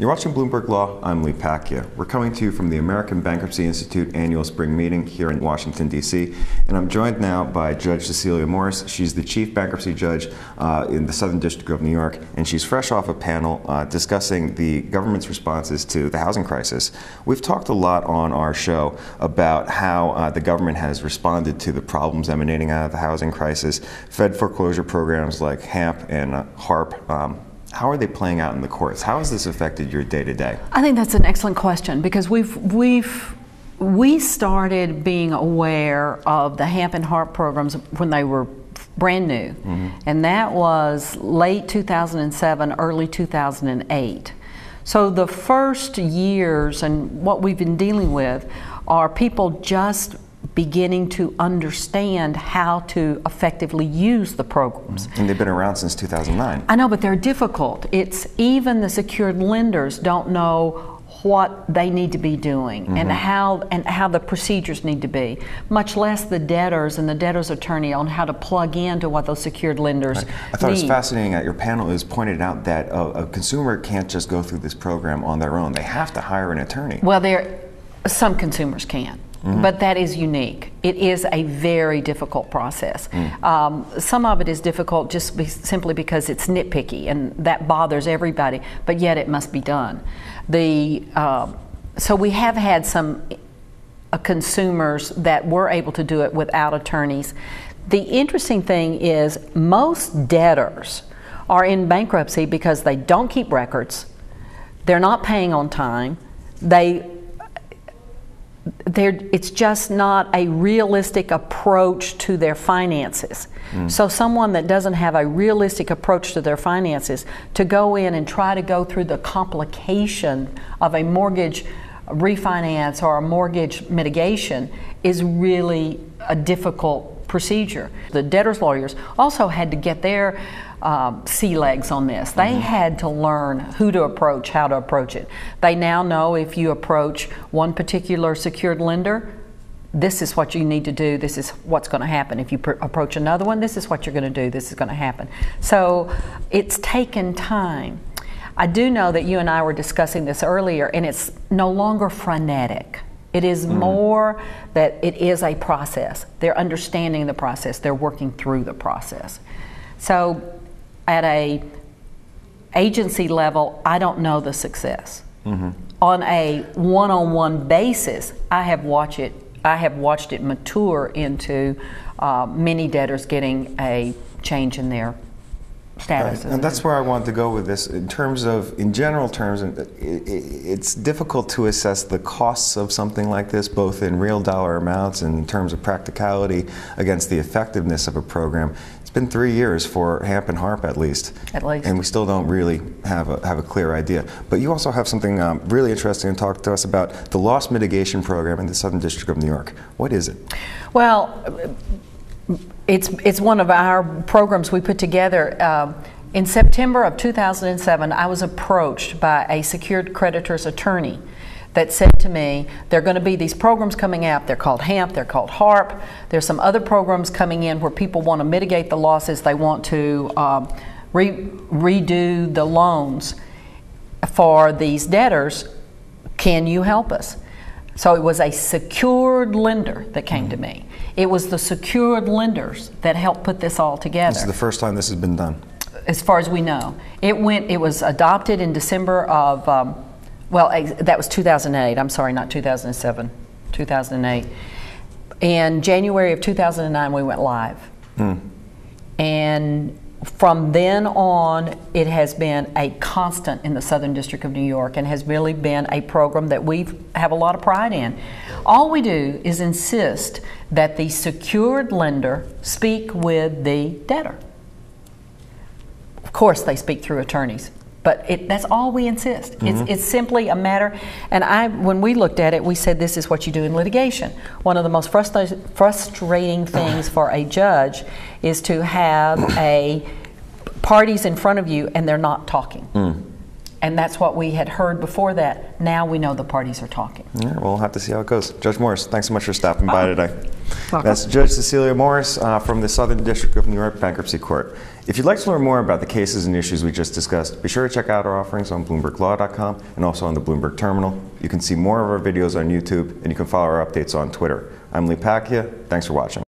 You're watching Bloomberg Law. I'm Lee Pacchia. We're coming to you from the American Bankruptcy Institute annual spring meeting here in Washington, D.C. And I'm joined now by Judge Cecilia Morris. She's the Chief Bankruptcy Judge in the Southern District of New York, and she's fresh off a panel discussing the government's responses to the housing crisis. We've talked a lot on our show about how the government has responded to the problems emanating out of the housing crisis. Fed foreclosure programs like HAMP and HARP. How are they playing out in the courts? How has this affected your day-to-day? I think that's an excellent question, because we started being aware of the HAMP and HARP programs when they were brand new, and that was late 2007, early 2008. So the first years and what we've been dealing with are people just beginning to understand how to effectively use the programs. And they've been around since 2009. I know, but they're difficult. It's even the secured lenders don't know what they need to be doing and how the procedures need to be, much less the debtors and the debtors attorney on how to plug into what those secured lenders need. I thought it was fascinating that your panel is pointed out that a consumer can't just go through this program on their own. They have to hire an attorney. Well, some consumers can. But that is unique. It is a very difficult process. Some of it is difficult just simply because it's nitpicky and that bothers everybody, but yet it must be done. So we have had some consumers that were able to do it without attorneys. The interesting thing is most debtors are in bankruptcy because they don't keep records, they're not paying on time, it's just not a realistic approach to their finances. So someone that doesn't have a realistic approach to their finances, to go in and try to go through the complication of a mortgage refinance or a mortgage mitigation is really a difficult procedure. The debtors' lawyers also had to get their sea legs on this. They had to learn who to approach, how to approach it. They now know if you approach one particular secured lender, this is what you need to do, this is what's going to happen. If you approach another one, this is what you're going to do, this is going to happen. So it's taken time. I do know that you and I were discussing this earlier, and it's no longer frenetic. It is more that it is a process. They're understanding the process, they're working through the process. So at a agency level, I don't know the success. On a one-on-one basis, I have watched it mature into many debtors getting a change in their status. Right. And that's where I wanted to go with this. In general terms, it's difficult to assess the costs of something like this, both in real dollar amounts and in terms of practicality against the effectiveness of a program. It's been 3 years for HAMP and HARP at least. And we still don't really have a clear idea. But you also have something really interesting to talk to us about, the Loss Mitigation Program in the Southern District of New York. What is it? Well, it's one of our programs we put together. In September of 2007, I was approached by a secured creditor's attorney that said to me, there are going to be these programs coming out, they're called HAMP, they're called HARP, there's some other programs coming in where people want to mitigate the losses, they want to redo the loans for these debtors, can you help us? So it was a secured lender that came to me. It was the secured lenders that helped put this all together. This is the first time this has been done? As far as we know. It was adopted in December of, that was 2008, I'm sorry, not 2007, 2008. In January of 2009, we went live. And from then on, it has been a constant in the Southern District of New York and has really been a program that we have a lot of pride in. All we do is insist that the secured lender speak with the debtor. Of course, they speak through attorneys, but that's all we insist. It's simply a matter, and when we looked at it, we said this is what you do in litigation. One of the most frustrating things for a judge is to have parties in front of you and they're not talking. And that's what we had heard before that. Now we know the parties are talking. Yeah, we'll have to see how it goes. Judge Morris, thanks so much for stopping by today. Welcome. That's Judge Cecilia Morris from the Southern District of New York Bankruptcy Court. If you'd like to learn more about the cases and issues we just discussed, be sure to check out our offerings on BloombergLaw.com and also on the Bloomberg Terminal. You can see more of our videos on YouTube, and you can follow our updates on Twitter. I'm Lee Pacchia. Thanks for watching.